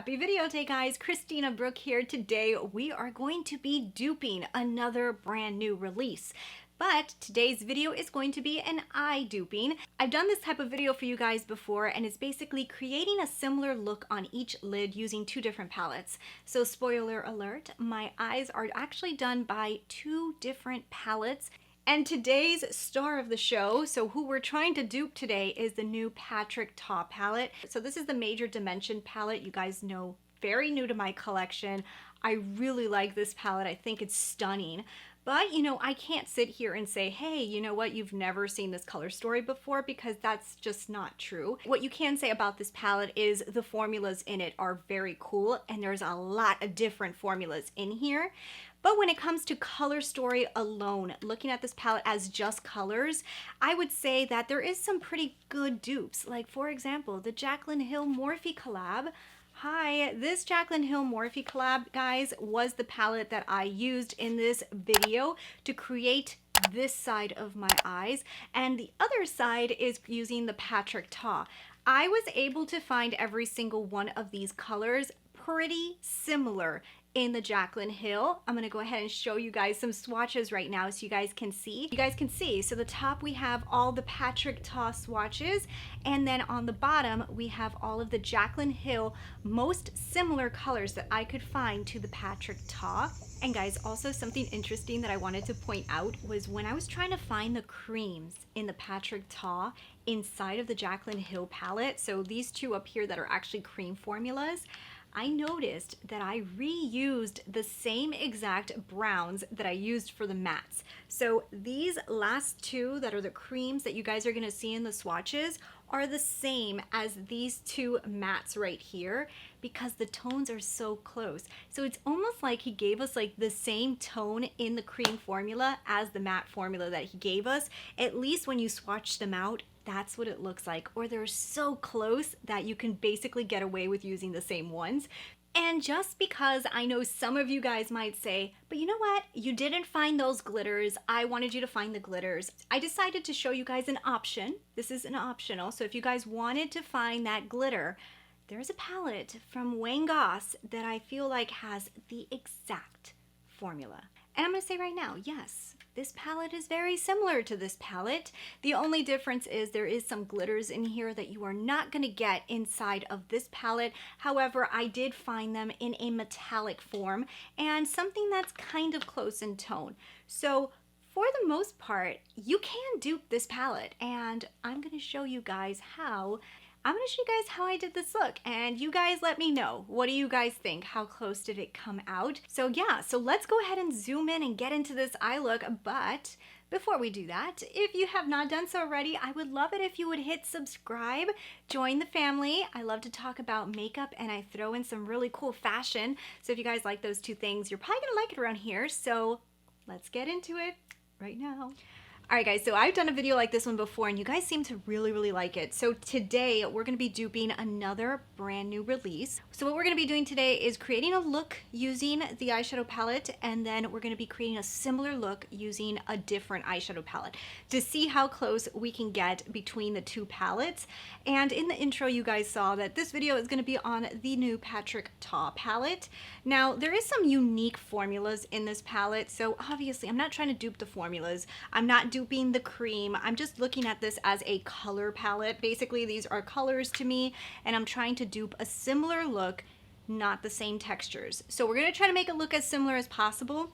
Happy video day, guys. Christina, Brooke here. Today we are going to be duping another brand new release. But today's video is going to be an eye duping. I've done this type of video for you guys before, and it's basically creating a similar look on each lid using two different palettes. So spoiler alert, my eyes are actually done by two different palettes. And today's star of the show, so who we're trying to dupe today, is the new Patrick Ta palette. So this is the Major Dimension palette. You guys know, very new to my collection. I really like this palette. I think it's stunning. But, you know, I can't sit here and say, hey, you know what, you've never seen this color story before, because that's just not true. What you can say about this palette is the formulas in it are very cool, and there's a lot of different formulas in here. But when it comes to color story alone, looking at this palette as just colors, I would say that there is some pretty good dupes. Like, for example, the Jaclyn Hill Morphe collab. Hi, this Jaclyn Hill Morphe collab, guys, was the palette that I used in this video to create this side of my eyes, and the other side is using the Patrick Ta. I was able to find every single one of these colors pretty similar in the Jaclyn Hill. I'm gonna go ahead and show you guys some swatches right now so you guys can see. So the top we have all the Patrick Ta swatches, and then on the bottom we have all of the Jaclyn Hill most similar colors that I could find to the Patrick Ta. And guys, also something interesting that I wanted to point out was when I was trying to find the creams in the Patrick Ta inside of the Jaclyn Hill palette, so these two up here that are actually cream formulas, I noticed that I reused the same exact browns that I used for the mattes. So these last two that are the creams that you guys are gonna see in the swatches are the same as these two mattes right here, because the tones are so close. So it's almost like he gave us like the same tone in the cream formula as the matte formula that he gave us. At least when you swatch them out, that's what it looks like, or they're so close that you can basically get away with using the same ones. And just because I know some of you guys might say, but you know what, you didn't find those glitters, I wanted you to find the glitters, I decided to show you guys an option. This is an optional, so if you guys wanted to find that glitter, there's a palette from Wayne Goss that I feel like has the exact formula. And I'm gonna say right now, yes, this palette is very similar to this palette. The only difference is there is some glitters in here that you are not gonna get inside of this palette. However, I did find them in a metallic form and something that's kind of close in tone. So for the most part, you can dupe this palette, and I'm gonna show you guys how. I'm gonna show you guys how I did this look, and you guys let me know. What do you guys think? How close did it come out? So yeah, so let's go ahead and zoom in and get into this eye look. But before we do that, if you have not done so already, I would love it if you would hit subscribe, join the family. I love to talk about makeup, and I throw in some really cool fashion. So if you guys like those two things, you're probably gonna like it around here. So let's get into it right now. Alright guys, so I've done a video like this one before, and you guys seem to really like it. So today we're going to be duping another brand new release. So what we're going to be doing today is creating a look using the eyeshadow palette, and then we're going to be creating a similar look using a different eyeshadow palette to see how close we can get between the two palettes. And in the intro you guys saw that this video is going to be on the new Patrick Ta palette. Now there is some unique formulas in this palette, so obviously I'm not trying to dupe the formulas. I'm not duping the cream. I'm just looking at this as a color palette. Basically, these are colors to me, and I'm trying to dupe a similar look, not the same textures. So we're going to try to make it look as similar as possible.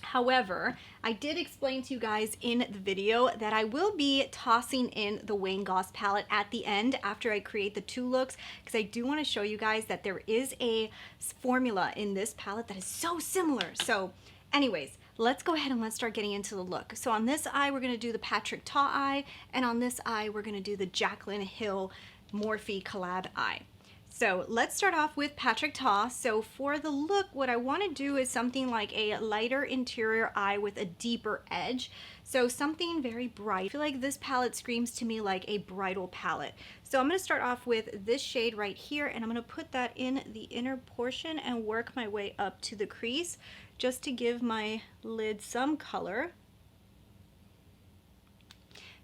However, I did explain to you guys in the video that I will be tossing in the Wayne Goss palette at the end after I create the two looks, because I do want to show you guys that there is a formula in this palette that is so similar. So anyways, let's go ahead and let's start getting into the look. So on this eye, we're going to do the Patrick Ta eye, and on this eye, we're going to do the Jaclyn Hill Morphe collab eye. So let's start off with Patrick Ta. So for the look, what I want to do is something like a lighter interior eye with a deeper edge. So something very bright. I feel like this palette screams to me like a bridal palette. So I'm going to start off with this shade right here, and I'm going to put that in the inner portion and work my way up to the crease just to give my lid some color.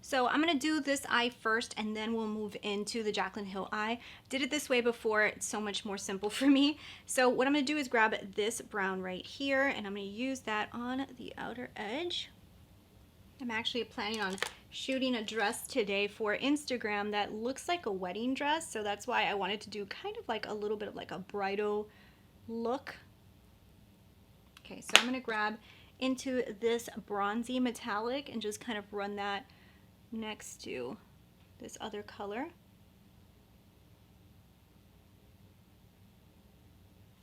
So I'm gonna do this eye first and then we'll move into the Jaclyn Hill eye. Did it this way before, it's so much more simple for me. So what I'm gonna do is grab this brown right here and I'm gonna use that on the outer edge. I'm actually planning on shooting a dress today for Instagram that looks like a wedding dress, so that's why I wanted to do kind of like a little bit of like a bridal look. Okay, so I'm going to grab into this bronzy metallic and just kind of run that next to this other color.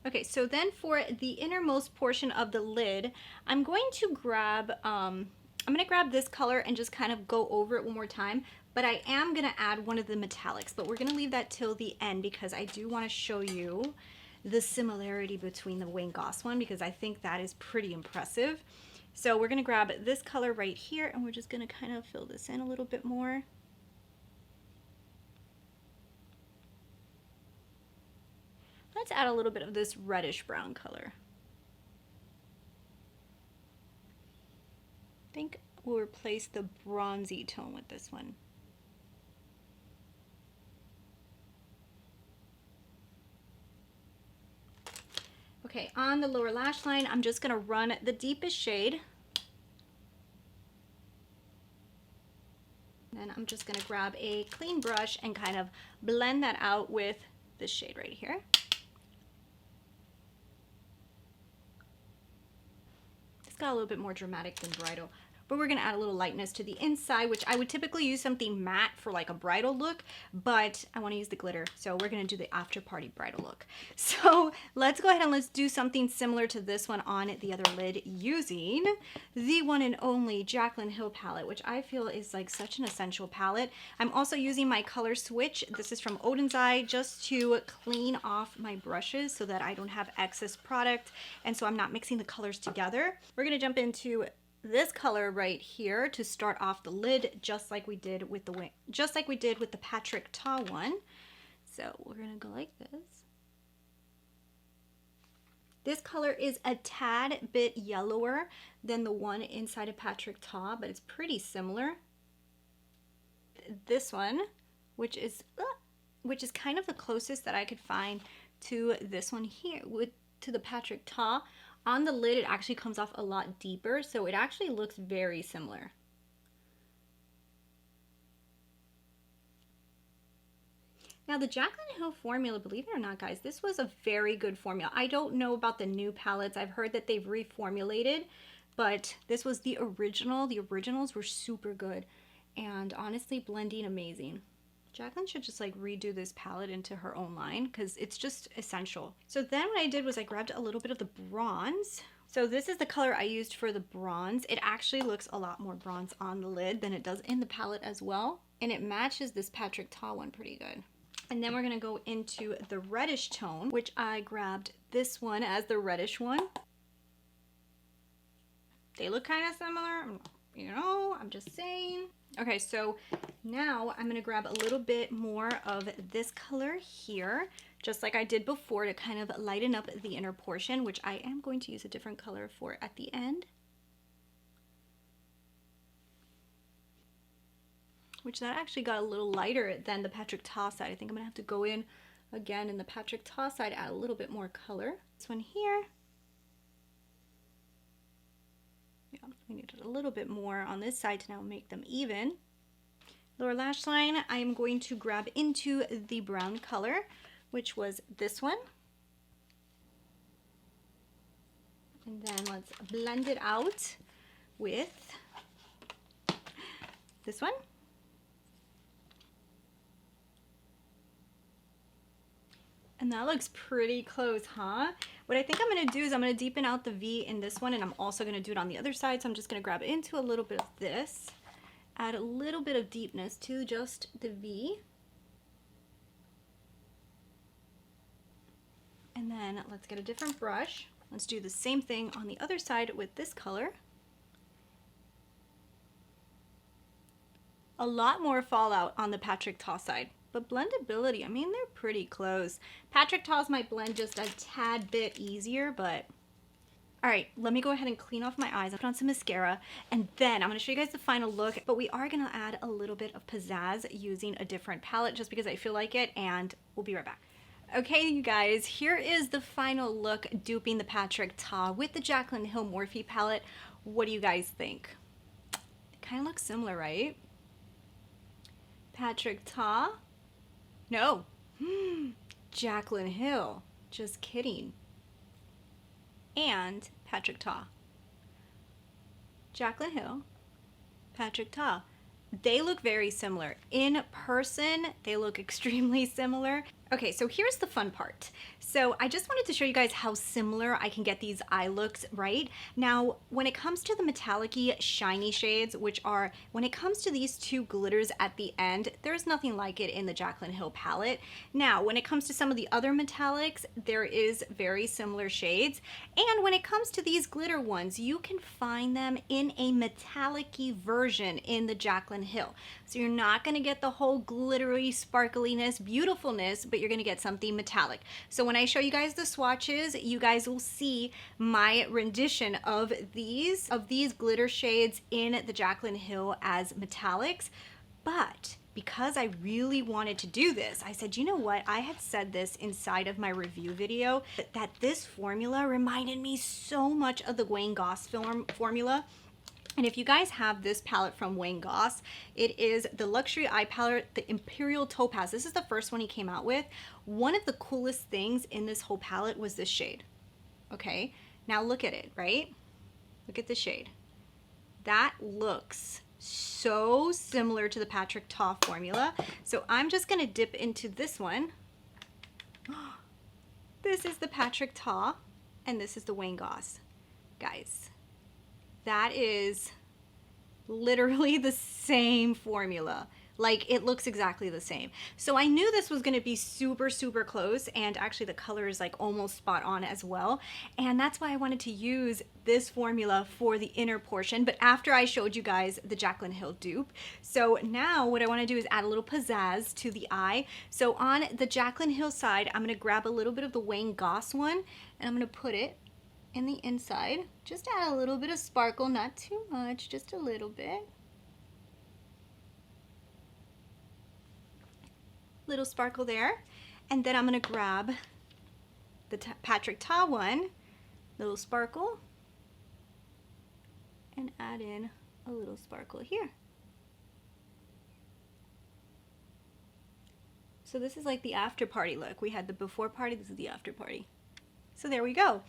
Okay, so then for the innermost portion of the lid, I'm going to grab this color and just kind of go over it one more time, but I am gonna add one of the metallics, but we're gonna leave that till the end because I do wanna show you the similarity between the Wayne Goss one because I think that is pretty impressive. So we're gonna grab this color right here and we're just gonna kind of fill this in a little bit more. Let's add a little bit of this reddish brown color. I think we'll replace the bronzy tone with this one. Okay, on the lower lash line, I'm just gonna run the deepest shade. Then I'm just gonna grab a clean brush and kind of blend that out with this shade right here. It's got a little bit more dramatic than bridal. But we're gonna add a little lightness to the inside, which I would typically use something matte for like a bridal look, but I wanna use the glitter. So we're gonna do the after party bridal look. So let's go ahead and let's do something similar to this one on the other lid using the one and only Jaclyn Hill palette, which I feel is like such an essential palette. I'm also using my color switch. This is from Odin's Eye, just to clean off my brushes so that I don't have excess product. And so I'm not mixing the colors together. We're gonna jump into this color right here to start off the lid, just like we did with the Patrick Ta one. So we're gonna go like this. This color is a tad bit yellower than the one inside of Patrick Ta, but it's pretty similar. This one, which is kind of the closest that I could find to this one here, to the Patrick Ta. On the lid, it actually comes off a lot deeper, so it actually looks very similar. Now the Jaclyn Hill formula, believe it or not, guys, this was a very good formula. I don't know about the new palettes. I've heard that they've reformulated, but this was the original. The originals were super good and honestly blending amazing. Jaclyn should just like redo this palette into her own line because it's just essential. So then what I did was I grabbed a little bit of the bronze. So this is the color I used for the bronze. It actually looks a lot more bronze on the lid than it does in the palette as well. And it matches this Patrick Ta one pretty good. And then we're gonna go into the reddish tone, which I grabbed this one as the reddish one. They look kind of similar, you know, I'm just saying. Okay, so now I'm gonna grab a little bit more of this color here, just like I did before, to kind of lighten up the inner portion, which I am going to use a different color for at the end. Which that actually got a little lighter than the Patrick Ta side. I think I'm gonna have to go in again in the Patrick Ta side, add a little bit more color. This one here. Yeah, we needed a little bit more on this side to now make them even. Lower lash line, I am going to grab into the brown color, which was this one. And then let's blend it out with this one. And that looks pretty close, huh? What I think I'm gonna do is I'm gonna deepen out the V in this one, and I'm also gonna do it on the other side. So I'm just gonna grab into a little bit of this, add a little bit of deepness to just the V. And then let's get a different brush. Let's do the same thing on the other side with this color. A lot more fallout on the Patrick Ta side. But blendability, I mean, they're pretty close. Patrick Ta's might blend just a tad bit easier, but All right, let me go ahead and clean off my eyes. I'll put on some mascara, and then I'm gonna show you guys the final look, but we are gonna add a little bit of pizzazz using a different palette just because I feel like it, and we'll be right back. Okay, you guys, here is the final look duping the Patrick Ta with the Jaclyn Hill Morphe palette. What do you guys think? It kind of looks similar, right? Patrick Ta? No. Jaclyn Hill. Just kidding. And Patrick Ta. Jaclyn Hill, Patrick Ta. They look very similar. In person, they look extremely similar. Okay, so here's the fun part. So I just wanted to show you guys how similar I can get these eye looks, right? Now, when it comes to the metallic-y, shiny shades, which are, when it comes to these two glitters at the end, there's nothing like it in the Jaclyn Hill palette. Now, when it comes to some of the other metallics, there is very similar shades. And when it comes to these glitter ones, you can find them in a metallic-y version in the Jaclyn Hill. So you're not gonna get the whole glittery, sparkliness, beautifulness, but you're gonna get something metallic. So when I show you guys the swatches, you guys will see my rendition of these glitter shades in the Jaclyn Hill as metallics. But because I really wanted to do this, I said, you know what? I had said this inside of my review video that this formula reminded me so much of the Wayne Goss formula. And if you guys have this palette from Wayne Goss, it is the Luxury Eye Palette, the Imperial Topaz. This is the first one he came out with. One of the coolest things in this whole palette was this shade. Okay, now look at it, right? Look at the shade. That looks so similar to the Patrick Ta formula. So I'm just gonna dip into this one. This is the Patrick Ta, and this is the Wayne Goss. Guys, that is literally the same formula. Like, it looks exactly the same. So I knew this was gonna be super, super close, and actually the color is like almost spot on as well. And that's why I wanted to use this formula for the inner portion, but after I showed you guys the Jaclyn Hill dupe. So now what I wanna do is add a little pizzazz to the eye. So on the Jaclyn Hill side, I'm gonna grab a little bit of the Wayne Goss one, and I'm gonna put it in the inside. Just add a little bit of sparkle, not too much, just a little bit. Little sparkle there. And then I'm gonna grab the Patrick Ta one, little sparkle, and add in a little sparkle here. So this is like the after party look. We had the before party, this is the after party. So there we go.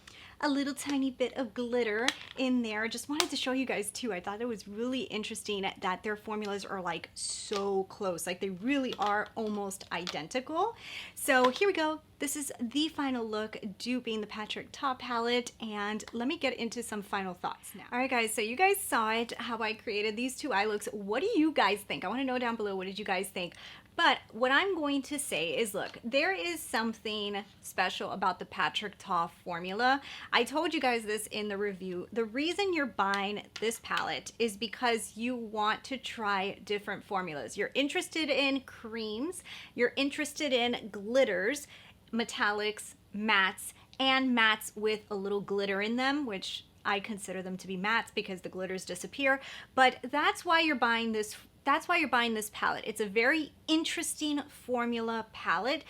A little tiny bit of glitter in there. Just wanted to show you guys too. I thought it was really interesting that their formulas are like so close. Like they really are almost identical. So here we go. This is the final look duping the Patrick Ta palette, and let me get into some final thoughts now. All right guys, so you guys saw it, how I created these two eye looks. What do you guys think? I wanna know down below, what did you guys think? But what I'm going to say is, look, there is something special about the Patrick Ta formula. I told you guys this in the review. The reason you're buying this palette is because you want to try different formulas. You're interested in creams, you're interested in glitters, metallics, mattes, and mattes with a little glitter in them, which I consider them to be mattes because the glitters disappear. But that's why you're buying this. That's why you're buying this palette. It's a very interesting formula palette.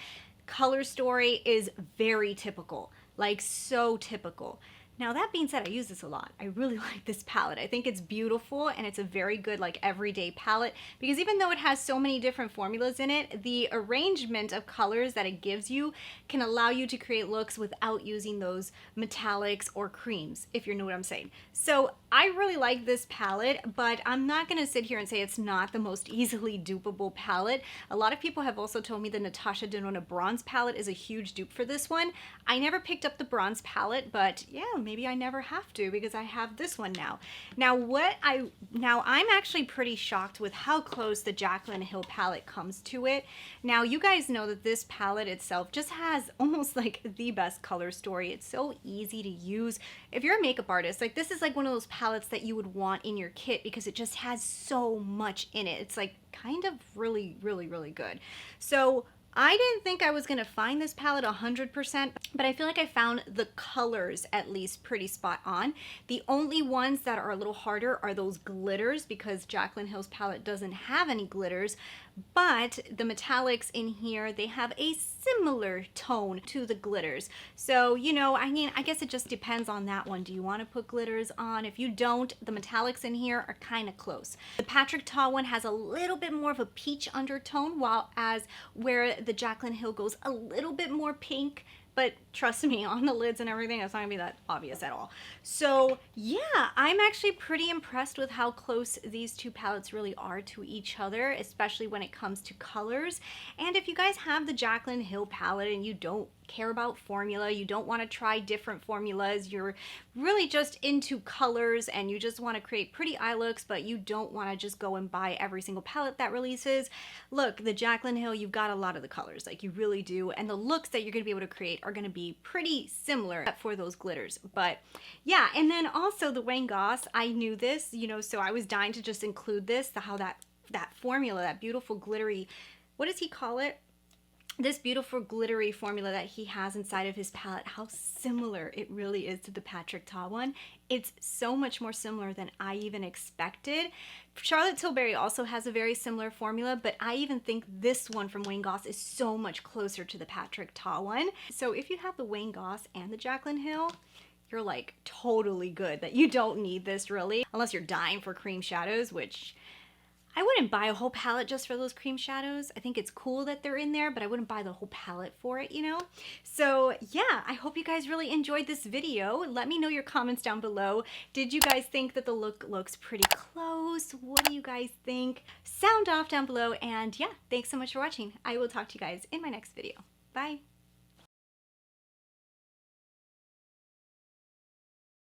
Color story is very typical, like so typical. Now that being said, I use this a lot. I really like this palette. I think it's beautiful, and it's a very good like everyday palette because even though it has so many different formulas in it, the arrangement of colors that it gives you can allow you to create looks without using those metallics or creams, if you know what I'm saying. So I really like this palette, but I'm not gonna sit here and say it's not the most easily dupable palette. A lot of people have also told me the Natasha Denona bronze palette is a huge dupe for this one. I never picked up the bronze palette, but yeah, maybe I never have to because I have this one now. Now I'm actually pretty shocked with how close the Jaclyn Hill palette comes to it. Now you guys know that this palette itself just has almost like the best color story. It's so easy to use. If you're a makeup artist, like this is like one of those palettes that you would want in your kit because it just has so much in it. It's like kind of really, really, really good. So I didn't think I was gonna find this palette 100%, but I feel like I found the colors at least pretty spot on. The only ones that are a little harder are those glitters, because Jaclyn Hill's palette doesn't have any glitters, but the metallics in here, they have a similar tone to the glitters. So, you know, I mean, I guess it just depends on that one. Do you want to put glitters on? If you don't, the metallics in here are kind of close. The Patrick Ta one has a little bit more of a peach undertone, while as where the Jaclyn Hill goes a little bit more pink. But trust me, on the lids and everything, it's not gonna be that obvious at all. So yeah, I'm actually pretty impressed with how close these two palettes really are to each other, especially when it comes to colors. And if you guys have the Jaclyn Hill palette and you don't care about formula, you don't want to try different formulas, you're really just into colors and you just want to create pretty eye looks, but you don't want to just go and buy every single palette that releases, look, the Jaclyn Hill, you've got a lot of the colors, like you really do, and the looks that you're going to be able to create are going to be pretty similar for those glitters. But yeah, and then also the Wayne Goss, I knew this, you know, so I was dying to just include this, how that formula, that beautiful glittery, what does he call it? This beautiful glittery formula that he has inside of his palette, how similar it really is to the Patrick Ta one. It's so much more similar than I even expected. Charlotte Tilbury also has a very similar formula, but I even think this one from Wayne Goss is so much closer to the Patrick Ta one. So if you have the Wayne Goss and the Jaclyn Hill, you're like totally good, that you don't need this really, unless you're dying for cream shadows, which I wouldn't buy a whole palette just for those cream shadows. I think it's cool that they're in there, but I wouldn't buy the whole palette for it, you know? So yeah, I hope you guys really enjoyed this video. Let me know your comments down below. Did you guys think that the look looks pretty close? What do you guys think? Sound off down below, and yeah, thanks so much for watching. I will talk to you guys in my next video. Bye.